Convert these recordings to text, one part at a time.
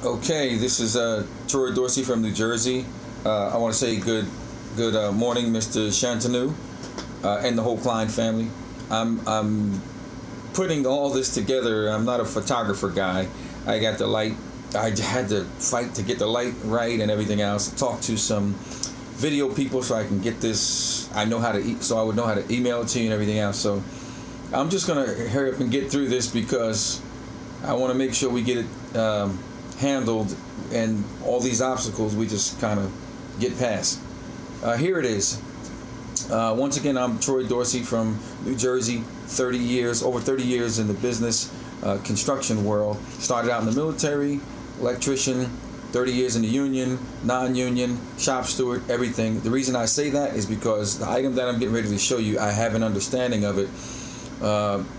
Okay, this is Troy Dorsey from New Jersey. I want to say good morning, Mr. Shantanu, and the whole Klein family. I'm putting all this together. I'm not a photographer guy. I got the light. I had to fight to get the light right and everything else. Talk to some video people so I can get this. I know how to so I would know how to email it to you and everything else. So I'm just gonna hurry up and get through this because I want to make sure we get it handled, and all these obstacles we just kind of get past. Here it is. Once again, I'm Troy Dorsey from New Jersey. Over 30 years in the business construction world. Started out in the military, electrician, 30 years in the union, non-union, shop steward, everything. The reason I say that is because the item that I'm getting ready to show you, I have an understanding of it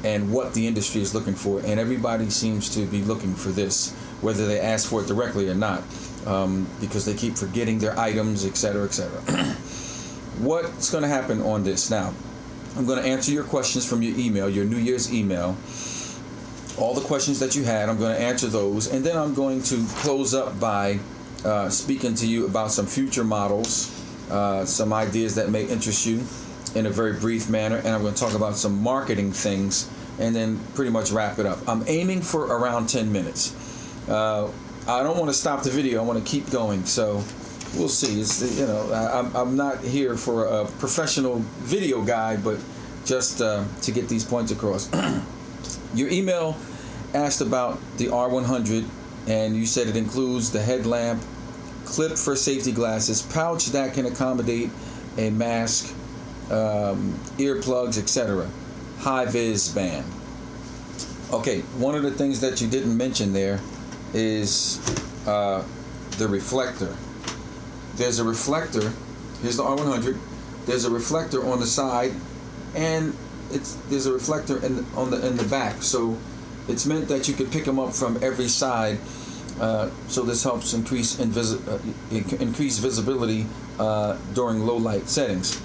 and what the industry is looking for. And everybody seems to be looking for this, whether they ask for it directly or not, because they keep forgetting their items, etc., etc. What's going to happen on this? Now, I'm going to answer your questions from your email, your New Year's email. All the questions that you had, I'm going to answer those. And then I'm going to close up by speaking to you about some future models, some ideas that may interest you in a very brief manner. And I'm going to talk about some marketing things and then pretty much wrap it up. I'm aiming for around 10 minutes. I don't want to stop the video. I want to keep going. So we'll see. I'm not here for a professional video guy, but just to get these points across. Your email asked about the R100, and you said it includes the headlamp, clip for safety glasses, pouch that can accommodate a mask, earplugs, etc. High-vis band. Okay, one of the things that you didn't mention there is the reflector. There's a reflector. Here's the R100. There's a reflector on the side, and there's a reflector in the back. So it's meant that you could pick them up from every side. So this helps increase visibility during low light settings.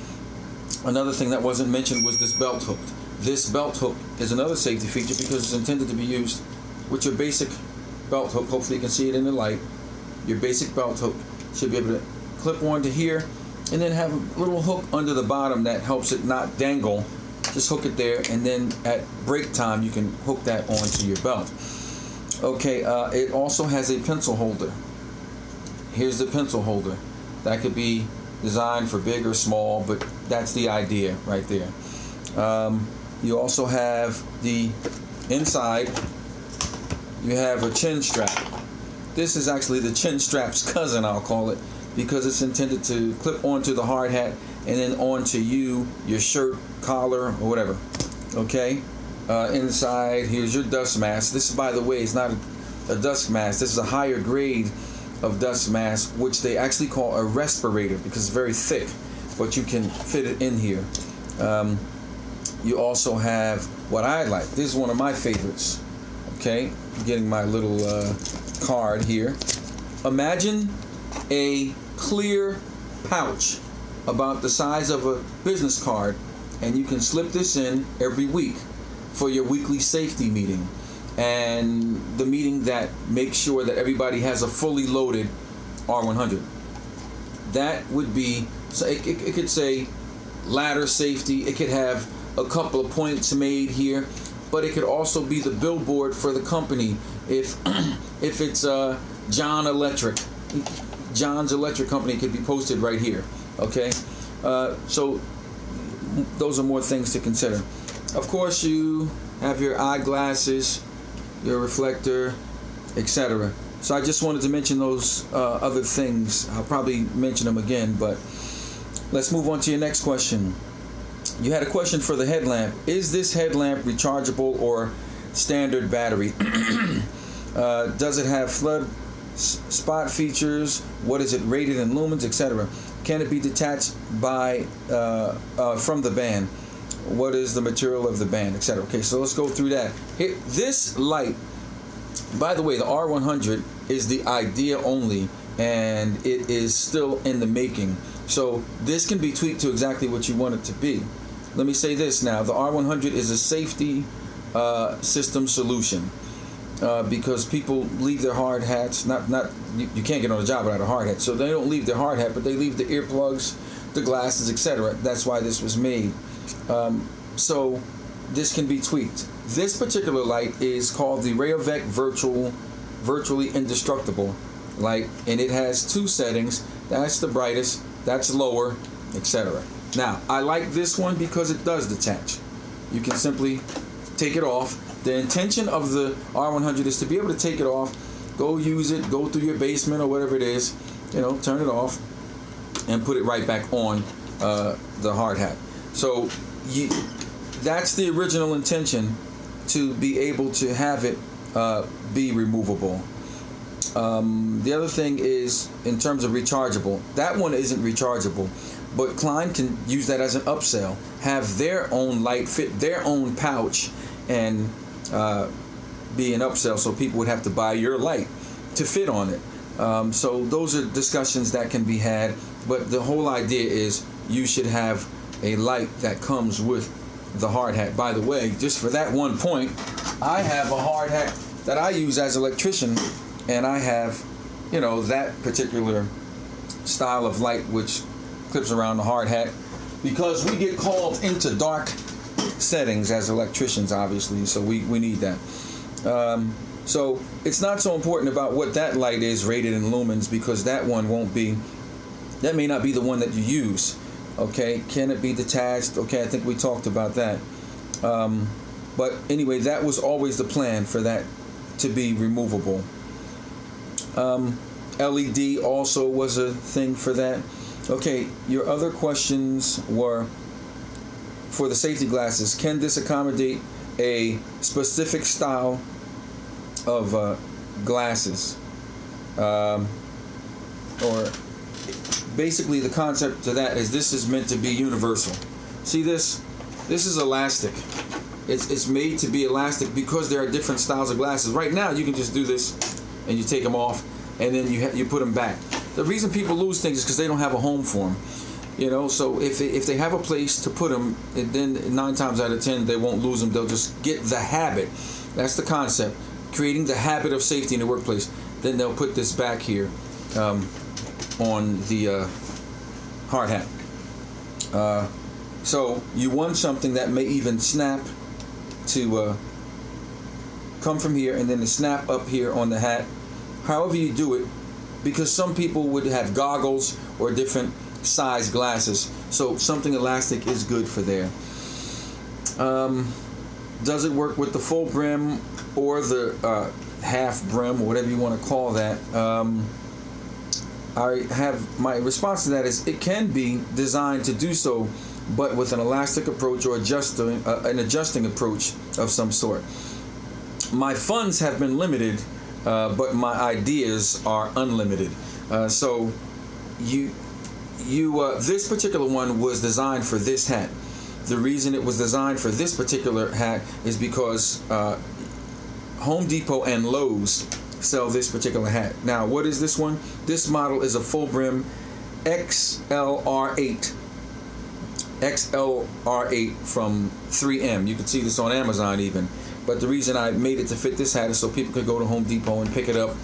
Another thing that wasn't mentioned was this belt hook. This belt hook is another safety feature because it's intended to be used with your basic belt hook. Hopefully you can see it in the light. Your basic belt hook should be able to clip onto here and then have a little hook under the bottom that helps it not dangle. Just hook it there, and then at break time you can hook that onto your belt. Okay, it also has a pencil holder. Here's the pencil holder. That could be designed for big or small, but that's the idea right there. You also have the inside, you have a chin strap. This is actually the chin strap's cousin, I'll call it, because it's intended to clip onto the hard hat and then onto your shirt, collar, or whatever. Okay? Inside, here's your dust mask. This, by the way, is not a dust mask. This is a higher grade of dust mask, which they actually call a respirator because it's very thick, but you can fit it in here. You also have what I like. This is one of my favorites. Okay? I'm getting my little card here. Imagine a clear pouch about the size of a business card, and you can slip this in every week for your weekly safety meeting and the meeting that makes sure that everybody has a fully loaded R100. That would be, so it could say ladder safety, it could have a couple of points made here, but it could also be the billboard for the company. If it's John's Electric Company, could be posted right here. Okay, so those are more things to consider. Of course, you have your eyeglasses, your reflector, etc. So I just wanted to mention those other things. I'll probably mention them again, but let's move on to your next question. You had a question for the headlamp. Is this headlamp rechargeable or standard battery? Does it have flood spot features? What is it rated in lumens, etc.? Can it be detached from the band? What is the material of the band, etc.? Okay, so let's go through that. Here, this light, by the way, the R100 is the idea only, and it is still in the making. So this can be tweaked to exactly what you want it to be. Let me say this now. The R100 is a safety system solution. because people leave their hard hats. You can't get on a job without a hard hat, so they don't leave their hard hat, but they leave the earplugs, the glasses, etc. That's why this was made. So this can be tweaked. This particular light is called the Rayovec Virtually Indestructible light, and it has two settings. That's the brightest, that's lower, etc. Now, I like this one because it does detach. You can simply take it off. The intention of the R100 is to be able to take it off, go use it, go through your basement or whatever it is, turn it off, and put it right back on the hard hat. So that's the original intention, to be able to have it be removable. The other thing is, in terms of rechargeable, that one isn't rechargeable, but Klein can use that as an upsell, have their own light fit their own pouch, and be an upsell, so people would have to buy your light to fit on it. So those are discussions that can be had, but the whole idea is you should have a light that comes with the hard hat. By the way, just for that one point, I have a hard hat that I use as an electrician, and I have, that particular style of light which clips around the hard hat, because we get called into dark settings as electricians, obviously, so we need that. So it's not so important about what that light is rated in lumens, because that may not be the one that you use. Okay, can it be detached? Okay, I think we talked about that. But anyway, that was always the plan, for that to be removable. LED also was a thing for that. Okay, your other questions were for the safety glasses. Can this accommodate a specific style of glasses? Or basically the concept to that is this is meant to be universal. See this is elastic. It's made to be elastic because there are different styles of glasses. Right now you can just do this and you take them off and then you put them back. The reason people lose things is because they don't have a home for them. So if they have a place to put them, then 9 times out of 10 they won't lose them. They'll just get the habit. That's the concept, creating the habit of safety in the workplace. Then they'll put this back here on the hard hat. So you want something that may even snap to come from here and then to snap up here on the hat. However you do it, because some people would have goggles or different size glasses, so something elastic is good for there. Does it work with the full brim or the half brim, or whatever you want to call that? I have my response to that is it can be designed to do so, but with an elastic approach or an adjusting approach of some sort. My funds have been limited, but my ideas are unlimited. So this particular one was designed for this hat. The reason it was designed for this particular hat is because Home Depot and Lowe's sell this particular hat. Now, what is this one? This model is a full brim XLR8 from 3M. You can see this on Amazon even. But the reason I made it to fit this hat is so people could go to Home Depot and pick it up,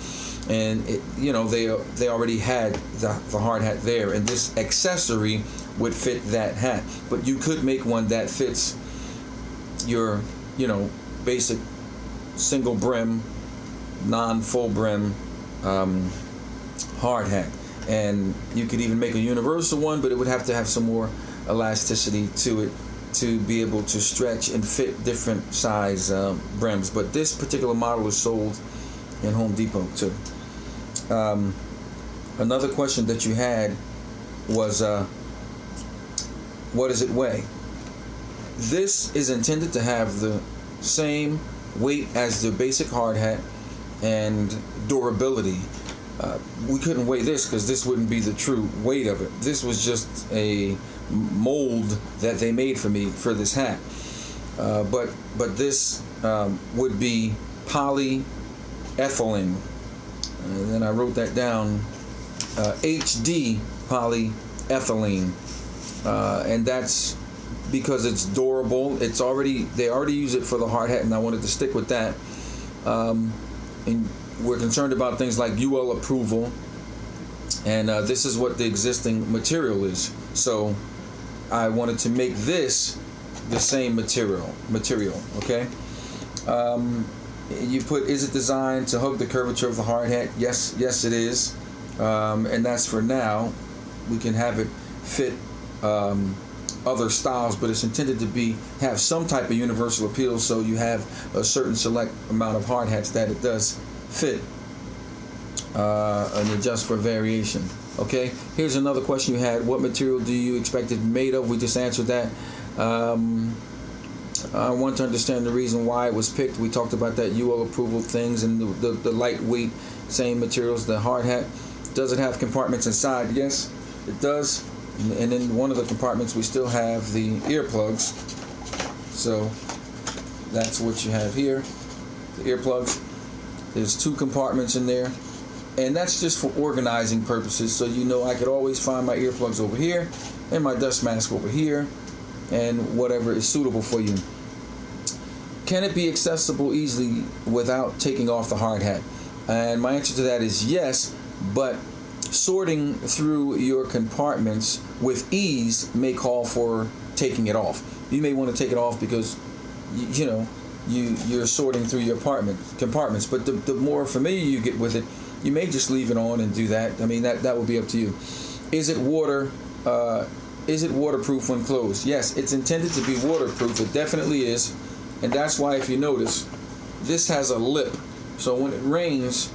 and they already had the hard hat there, and this accessory would fit that hat. But you could make one that fits your basic single brim, non-full brim hard hat, and you could even make a universal one, but it would have to have some more elasticity to it to be able to stretch and fit different size brims. But this particular model is sold in Home Depot too. Another question that you had was what does it weigh? This is intended to have the same weight as the basic hard hat and durability. We couldn't weigh this because this wouldn't be the true weight of it. This was just a mold that they made for me for this hat. But this would be polyethylene. And then I wrote that down. HD polyethylene. And that's because it's durable. They already use it for the hard hat, and I wanted to stick with that. and we're concerned about things like UL approval, and this is what the existing material is. So I wanted to make this the same material. Okay. You put, is it designed to hug the curvature of the hard hat? Yes, it is, and that's for now. We can have it fit other styles, but it's intended to have some type of universal appeal, so you have a certain select amount of hard hats that it does fit and adjust for variation. Okay, here's another question you had. What material do you expect it made of? We just answered that. I want to understand the reason why it was picked. We talked about that UL approval things and the lightweight, same materials. The hard hat, does it have compartments inside? Yes, it does. And in one of the compartments we still have the earplugs. So that's what you have here, the earplugs. There's 2 compartments in there, and that's just for organizing purposes. So I could always find my earplugs over here and my dust mask over here, and whatever is suitable for you. Can it be accessible easily without taking off the hard hat? And my answer to that is yes, but sorting through your compartments with ease may call for taking it off. You may want to take it off because you're sorting through your compartments, but the more familiar you get with it, you may just leave it on and do that. I mean, that would be up to you. Is it waterproof when closed? Yes, it's intended to be waterproof. It definitely is, and that's why, if you notice, this has a lip. So when it rains,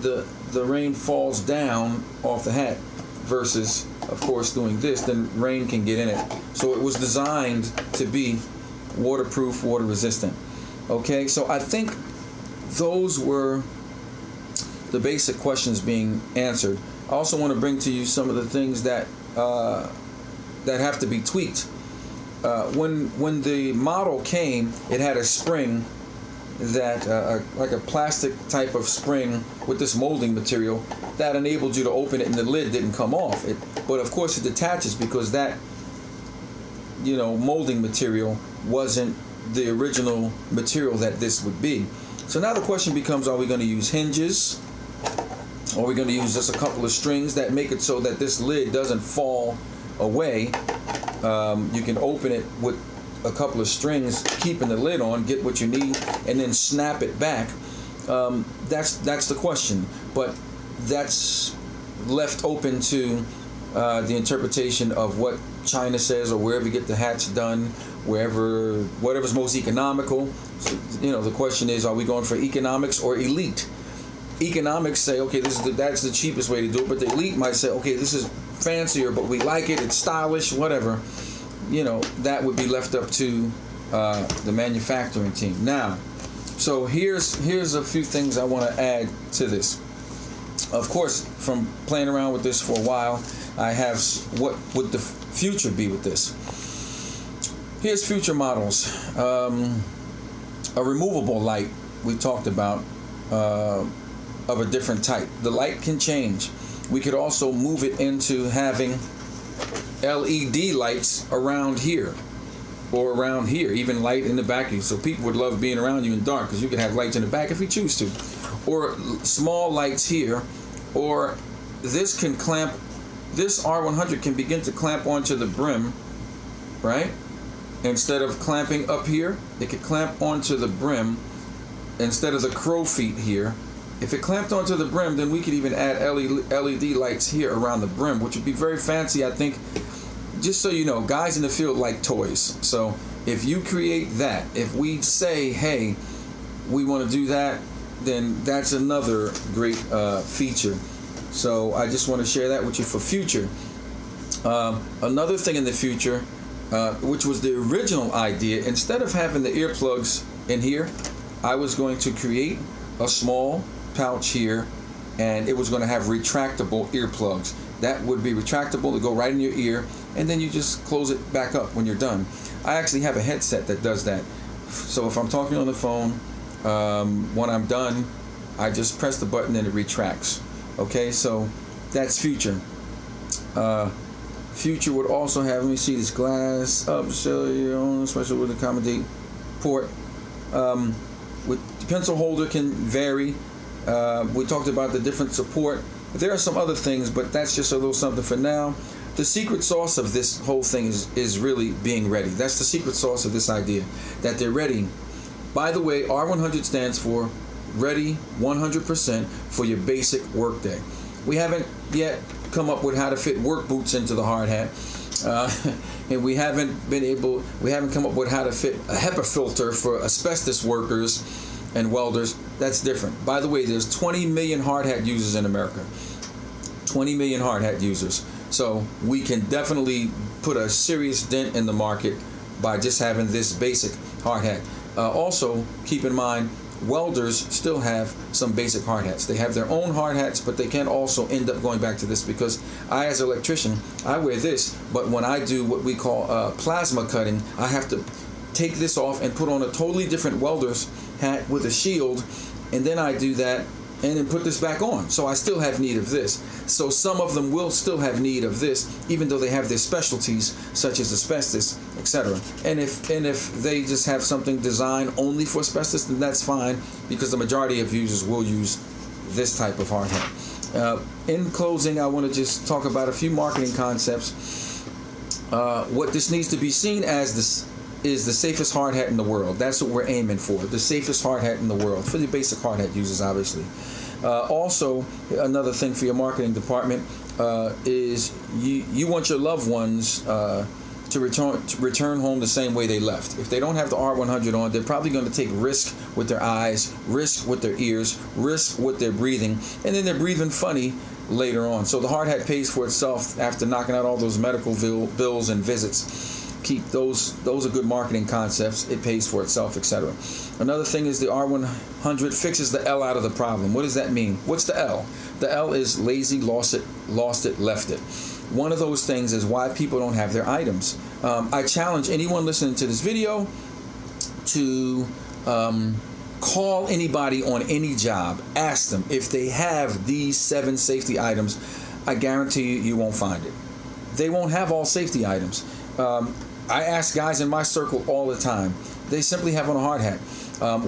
the rain falls down off the hat, versus, of course, doing this, then rain can get in it. So it was designed to be waterproof, water resistant. Okay, so I think those were the basic questions being answered. I also want to bring to you some of the things that have to be tweaked. When the model came, it had a spring that like a plastic type of spring with this molding material that enabled you to open it, and the lid didn't come off. But of course it detaches because that molding material wasn't the original material that this would be. So now the question becomes, are we going to use hinges? Or are we going to use just a couple of strings that make it so that this lid doesn't fall away? You can open it with a couple of strings, keeping the lid on, get what you need, and then snap it back. That's the question, but that's left open to the interpretation of what China says, or wherever you get the hats done, whatever's most economical. So, the question is, are we going for economics or elite? Economics say, okay, that's the cheapest way to do it, but the elite might say, okay, this is fancier, but we like it, it's stylish, whatever. That would be left up to the manufacturing team. Now, so here's a few things I want to add to this. Of course, from playing around with this for a while, I have what would the future be with this. Here's future models. A removable light we talked about, of a different type. The light can change. We could also move it into having LED lights around here or around here, even light in the back. So people would love being around you in dark because you can have lights in the back if you choose to, or small lights here, or this R100 can begin to clamp onto the brim, right? Instead of clamping up here, it could clamp onto the brim instead of the crow feet here. If it clamped onto the brim, then we could even add LED lights here around the brim, which would be very fancy, I think. Just so you know, guys in the field like toys. So if you create that, if we say, hey, we want to do that, then that's another great feature. So I just want to share that with you for future. Another thing in the future, which was the original idea, instead of having the earplugs in here, I was going to create a small pouch here, and it was going to have retractable earplugs. That would be retractable to go right in your ear, and then you just close it back up when you're done. I actually have a headset that does that. So if I'm talking on the phone, when I'm done, I just press the button and it retracts. Okay, so that's future. Future would also have, let me see, this glass up, special with accommodate port. With the pencil holder can vary. We talked about the different support. There are some other things, but that's just a little something for now. The secret sauce of this whole thing is really being ready. That's the secret sauce of this idea, that they're ready. By the way, R100 stands for ready 100% for your basic workday. We haven't yet come up with how to fit work boots into the hard hat. And we haven't come up with how to fit a HEPA filter for asbestos workers and welders. That's different. By the way, there's 20 million hard hat users in America. 20 million hard hat users. So we can definitely put a serious dent in the market by just having this basic hard hat. Also, keep in mind, welders still have some basic hard hats. They have their own hard hats, but they can also end up going back to this, because I, as an electrician, I wear this, but when I do what we call plasma cutting, I have to take this off and put on a totally different welder's hat with a shield, and then I do that and then put this back on. So I still have need of this. So some of them will still have need of this, even though they have their specialties such as asbestos, etc. And if they just have something designed only for asbestos, then that's fine, because the majority of users will use this type of hard hat. In closing, I want to just talk about a few marketing concepts. What this needs to be seen as this is the safest hard hat in the world. That's what we're aiming for, the safest hard hat in the world, for the basic hard hat users, obviously. Also, another thing for your marketing department is you want your loved ones to return home the same way they left. If they don't have the R100 on, they're probably going to take risk with their eyes, risk with their ears, risk with their breathing, and then they're breathing funny later on. So the hard hat pays for itself after knocking out all those medical bills and visits. Keep those are good marketing concepts. It pays for itself, etc. Another thing is the R100 fixes the L out of the problem. What does that mean? What's the L? The L is lazy, lost it, left it. One of those things is why people don't have their items. I challenge anyone listening to this video to call anybody on any job. Ask them if they have these 7 safety items. I guarantee you won't find it. They won't have all safety items. I ask guys in my circle all the time. They simply have on a hard hat.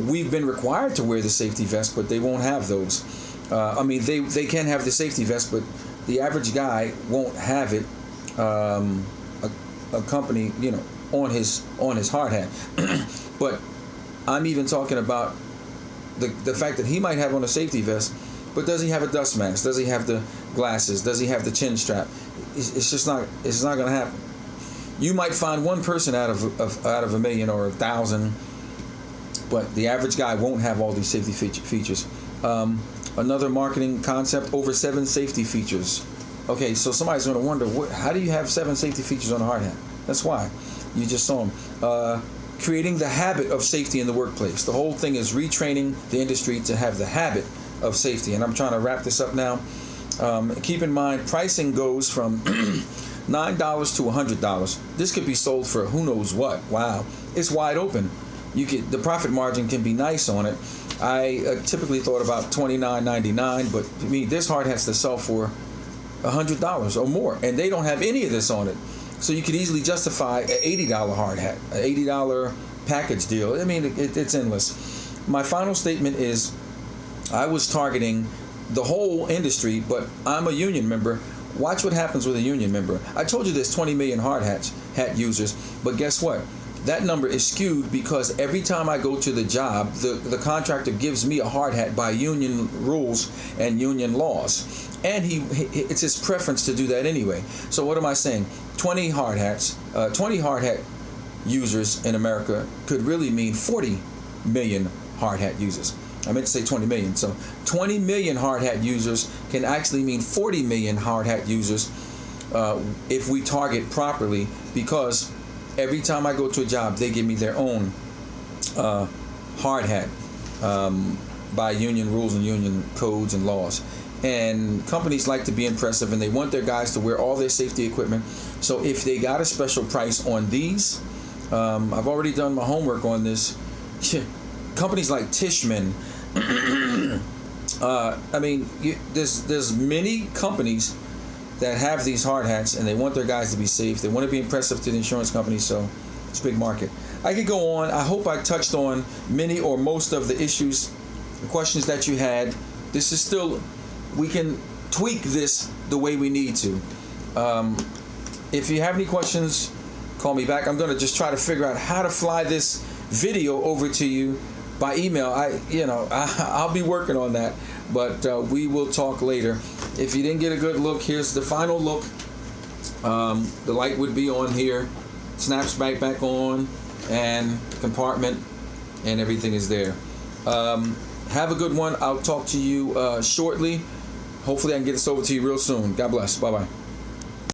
We've been required to wear the safety vest, but they won't have those. They can have the safety vest, but the average guy won't have it accompanied, on his hard hat. But I'm even talking about the fact that he might have on a safety vest, but does he have a dust mask? Does he have the glasses? Does he have the chin strap? It's not going to happen. You might find one person out of a million or 1,000, but the average guy won't have all these safety features. Another marketing concept: over 7 safety features. Okay, so somebody's going to wonder, how do you have 7 safety features on a hard hat? That's why. You just saw them. Creating the habit of safety in the workplace. The whole thing is retraining the industry to have the habit of safety. And I'm trying to wrap this up now. Keep in mind, pricing goes from $9 to $100. This could be sold for who knows what. Wow, it's wide open. The profit margin can be nice on it. I typically thought about $29.99, but to me, this hard has to sell for $100 or more, and they don't have any of this on it. So you could easily justify an $80 hard hat, an $80 package deal. I mean, it's endless. My final statement is, I was targeting the whole industry, but I'm a union member. Watch what happens with a union member. I told you there's 20 million hard hat users, but guess what? That number is skewed because every time I go to the job, the contractor gives me a hard hat by union rules and union laws. And it's his preference to do that anyway. So what am I saying? 20 hard hat users in America could really mean 40 million hard hat users. I meant to say 20 million. So 20 million hard hat users can actually mean 40 million hard hat users if we target properly, because every time I go to a job, they give me their own hard hat by union rules and union codes and laws. And companies like to be impressive, and they want their guys to wear all their safety equipment. So if they got a special price on these, I've already done my homework on this. Companies like Tishman, there's many companies that have these hard hats, and they want their guys to be safe. They want to be impressive to the insurance companies, so it's a big market. I could go on. I hope I touched on many or most of the issues, the questions that you had. This is still, we can tweak this the way we need to. If you have any questions, call me back. I'm going to just try to figure out how to fly this video over to you by email. I'll be working on that, but we will talk later. If you didn't get a good look, here's the final look. The light would be on here, snaps back on, and compartment, and everything is there. Have a good one. I'll talk to you shortly. Hopefully I can get this over to you real soon. God bless. Bye-bye.